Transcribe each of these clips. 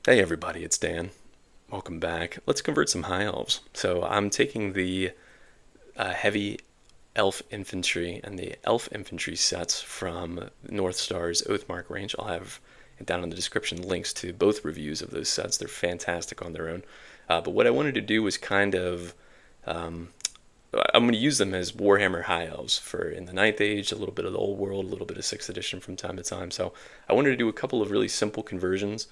Hey everybody, it's Dan. Welcome back. Let's convert some high elves. So I'm taking the heavy elf infantry and the elf infantry sets from North Star's Oathmark range. I'll have down in the description links to both reviews of those sets. They're fantastic on their own. But what I wanted to do was um, I'm going to use them as Warhammer High Elves for in the Ninth Age, a little bit of the Old World, a little bit of Sixth Edition from time to time. So I wanted to do a couple of really simple conversions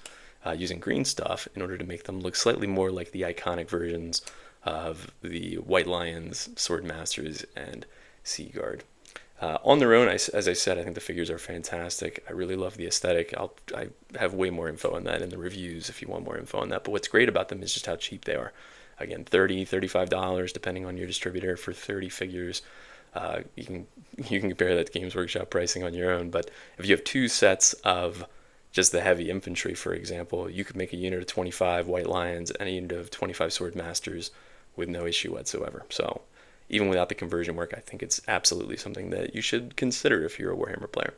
using green stuff in order to make them look slightly more like the iconic versions of the White Lions, Sword Masters, and Seaguard. On their own, as I said, I think the figures are fantastic. I really love the aesthetic. I have way more info on that in the reviews if you want more info on that. But what's great about them is just how cheap they are. Again, $35 depending on your distributor for 30 figures. You can compare that to Games Workshop pricing on your own. But if you have two sets of just the heavy infantry, for example, you could make a unit of 25 White Lions and a unit of 25 Sword Masters with no issue whatsoever. So even without the conversion work, I think it's absolutely something that you should consider if you're a Warhammer player.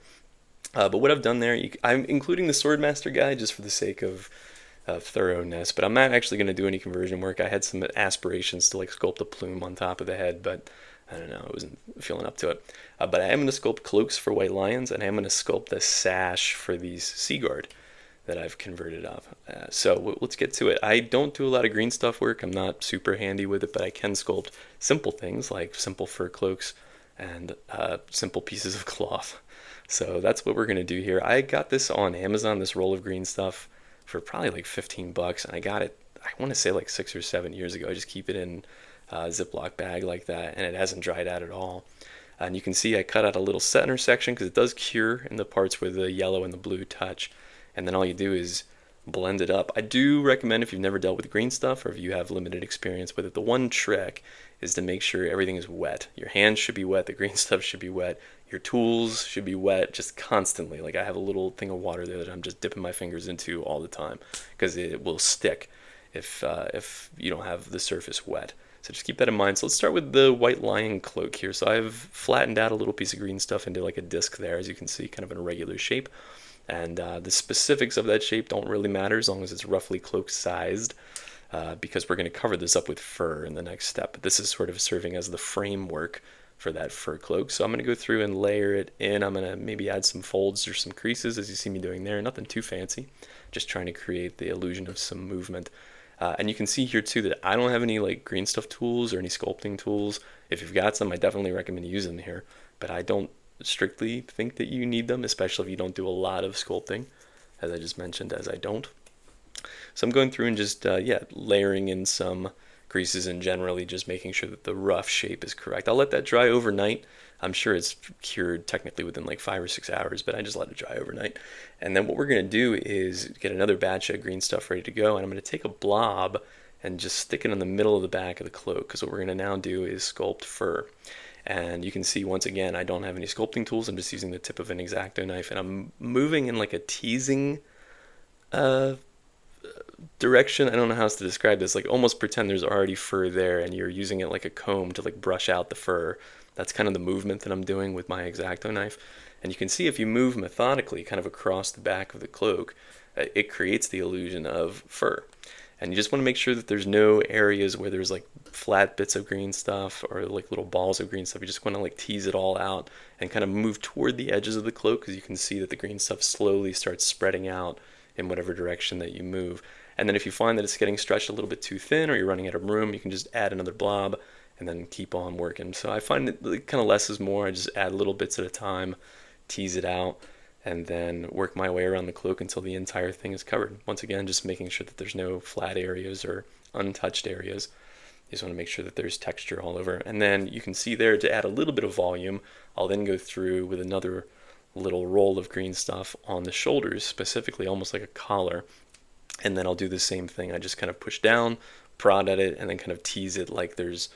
But what I've done there, I'm including the Swordmaster guide just for the sake of thoroughness, but I'm not actually going to do any conversion work. I had some aspirations to like sculpt a plume on top of the head, but I don't know, I wasn't feeling up to it. But I am going to sculpt cloaks for White Lions, and I am going to sculpt the sash for these Seaguard that I've converted up. So let's get to it. I don't do a lot of green stuff work. I'm not super handy with it, but I can sculpt simple things like simple fur cloaks and simple pieces of cloth. So that's what we're going to do here. I got this on Amazon, this roll of green stuff, for probably like 15 bucks, and I got it, I want to say like 6 or 7 years ago. I just keep it in a Ziploc bag like that, and it hasn't dried out at all. And you can see I cut out a little center section because it does cure in the parts where the yellow and the blue touch, and then all you do is blend it up. I do recommend, if you've never dealt with green stuff or if you have limited experience with it, the one trick is to make sure everything is wet. Your hands should be wet, the green stuff should be wet, your tools should be wet just constantly. Like I have a little thing of water there that I'm just dipping my fingers into all the time because it will stick if you don't have the surface wet. So just keep that in mind. So let's start with the White Lion cloak here. So I've flattened out a little piece of green stuff into like a disc there, as you can see, kind of in a regular shape. And the specifics of that shape don't really matter as long as it's roughly cloak sized, because we're going to cover this up with fur in the next step. But this is sort of serving as the framework for that fur cloak. So I'm going to go through and layer it in. I'm going to maybe add some folds or some creases as you see me doing there. Nothing too fancy, just trying to create the illusion of some movement. And you can see here too that I don't have any like green stuff tools or any sculpting tools. If you've got some, I definitely recommend using them here, but I don't strictly think that you need them, especially if you don't do a lot of sculpting, as I just mentioned, as I don't. So I'm going through and just, layering in some creases and generally just making sure that the rough shape is correct. I'll let that dry overnight. I'm sure it's cured technically within like 5 or 6 hours, but I just let it dry overnight. And then what we're going to do is get another batch of green stuff ready to go, and I'm going to take a blob and just stick it in the middle of the back of the cloak, because what we're going to now do is sculpt fur. And you can see, once again, I don't have any sculpting tools. I'm just using the tip of an X-Acto knife, and I'm moving in like a teasing direction. I don't know how else to describe this. Like almost pretend there's already fur there, and you're using it like a comb to like brush out the fur. That's kind of the movement that I'm doing with my X-Acto knife. And you can see if you move methodically kind of across the back of the cloak, it creates the illusion of fur. And you just want to make sure that there's no areas where there's like flat bits of green stuff or like little balls of green stuff. You just want to like tease it all out and kind of move toward the edges of the cloak, because you can see that the green stuff slowly starts spreading out in whatever direction that you move. And then if you find that it's getting stretched a little bit too thin or you're running out of room, you can just add another blob and then keep on working. So I find that kind of less is more. I just add little bits at a time, tease it out, and then work my way around the cloak until the entire thing is covered. Once again, just making sure that there's no flat areas or untouched areas. You just want to make sure that there's texture all over. And then you can see there, to add a little bit of volume, I'll then go through with another little roll of green stuff on the shoulders, specifically almost like a collar. And then I'll do the same thing. I just kind of push down, prod at it, and then kind of tease it like there's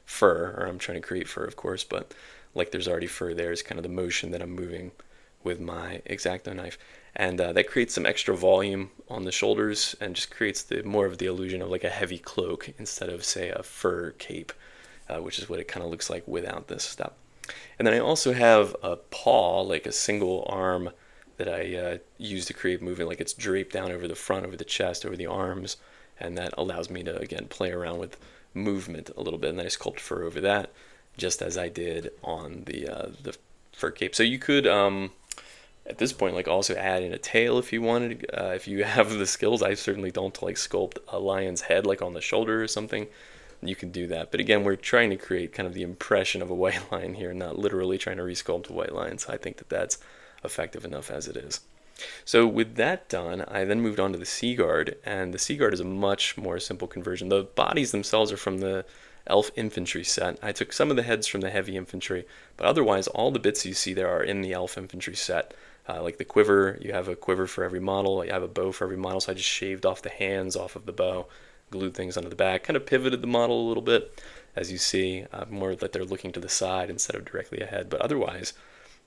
fur, or I'm trying to create fur, of course, but like there's already fur there is kind of the motion that I'm moving with my X-Acto knife. And that creates some extra volume on the shoulders and just creates more of the illusion of like a heavy cloak instead of, say, a fur cape, which is what it kind of looks like without this stuff. And then I also have a paw, like a single arm that I use to create movement. Like it's draped down over the front, over the chest, over the arms, and that allows me to, again, play around with movement a little bit. And then I sculpt fur over that, just as I did on the fur cape. So you could, at this point, like also add in a tail if you wanted. If you have the skills, I certainly don't, to like sculpt a lion's head like on the shoulder or something. You can do that. But again, we're trying to create kind of the impression of a white lion here, not literally trying to resculpt a white lion. So I think that that's effective enough as it is. So with that done, I then moved on to the Seaguard, and the Seaguard is a much more simple conversion. The bodies themselves are from the Elf Infantry set. I took some of the heads from the Heavy Infantry, but otherwise all the bits you see there are in the Elf Infantry set. Like the quiver, you have a quiver for every model, you have a bow for every model, so I just shaved off the hands off of the bow, glued things onto the back, kind of pivoted the model a little bit, as you see, more that they're looking to the side instead of directly ahead. But otherwise,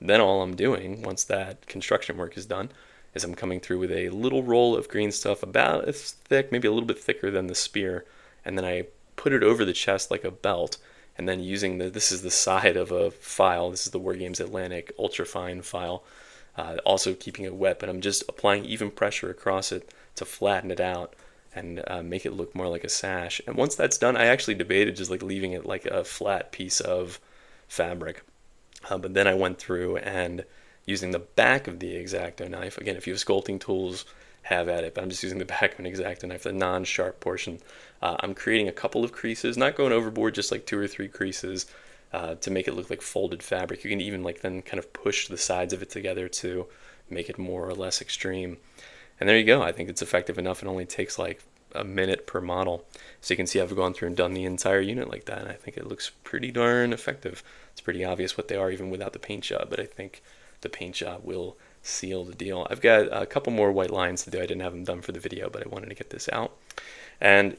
then all I'm doing, once that construction work is done, is I'm coming through with a little roll of green stuff about as thick, maybe a little bit thicker than the spear, and then I put it over the chest like a belt, and then using this is the side of a file, this is the Wargames Atlantic ultrafine file, also keeping it wet, but I'm just applying even pressure across it to flatten it out and make it look more like a sash. And once that's done, I actually debated just like leaving it like a flat piece of fabric, but then I went through and using the back of the X-Acto knife, again, if you have sculpting tools, have at it, but I'm just using the back of an X-Acto knife, the non-sharp portion. I'm creating a couple of creases, not going overboard, just like 2 or 3 creases to make it look like folded fabric. You can even like then kind of push the sides of it together to make it more or less extreme. And there you go. I think it's effective enough. It only takes like a minute per model. So you can see I've gone through and done the entire unit like that, and I think it looks pretty darn effective. It's pretty obvious what they are even without the paint job, but I think the paint job will seal the deal. I've got a couple more white lines to do. I didn't have them done for the video, but I wanted to get this out. And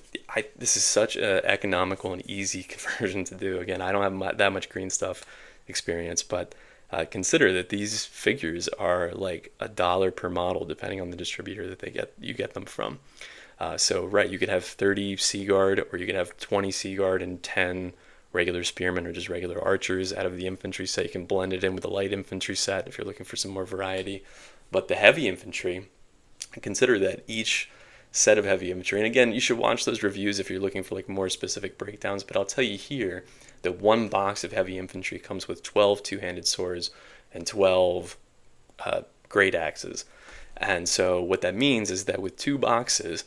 this is such an economical and easy conversion to do. Again, I don't have that much green stuff experience, but consider that these figures are like $1 per model, depending on the distributor that you get them from. So right, you could have 30 Seaguard, or you could have 20 Seaguard and 10 regular spearmen or just regular archers out of the infantry set. You can blend it in with the light infantry set if you're looking for some more variety. But the heavy infantry, consider that each set of heavy infantry, and again, you should watch those reviews if you're looking for like more specific breakdowns, but I'll tell you here that one box of heavy infantry comes with 12 two-handed swords and 12 great axes. And so what that means is that with 2 boxes,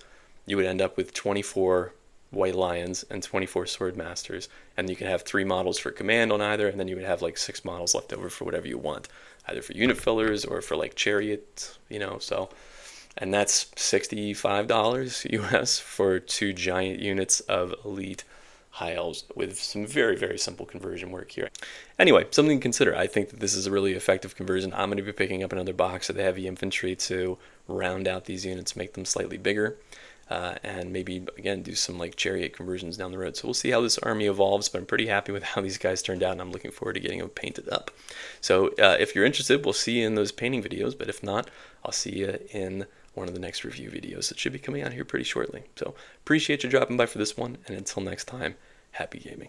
you would end up with 24 white lions and 24 sword masters, and you can have 3 models for command on either, and then you would have like 6 models left over for whatever you want, either for unit fillers or for like chariot, so, and that's $65 US for 2 giant units of elite high elves with some very, very simple conversion work here. Anyway, something to consider. I think that this is a really effective conversion. I'm going to be picking up another box of the heavy infantry to round out these units, make them slightly bigger. And maybe, again, do some like chariot conversions down the road. So we'll see how this army evolves, but I'm pretty happy with how these guys turned out, and I'm looking forward to getting them painted up. So if you're interested, we'll see you in those painting videos, but if not, I'll see you in one of the next review videos that should be coming out here pretty shortly. So appreciate you dropping by for this one, and until next time, happy gaming.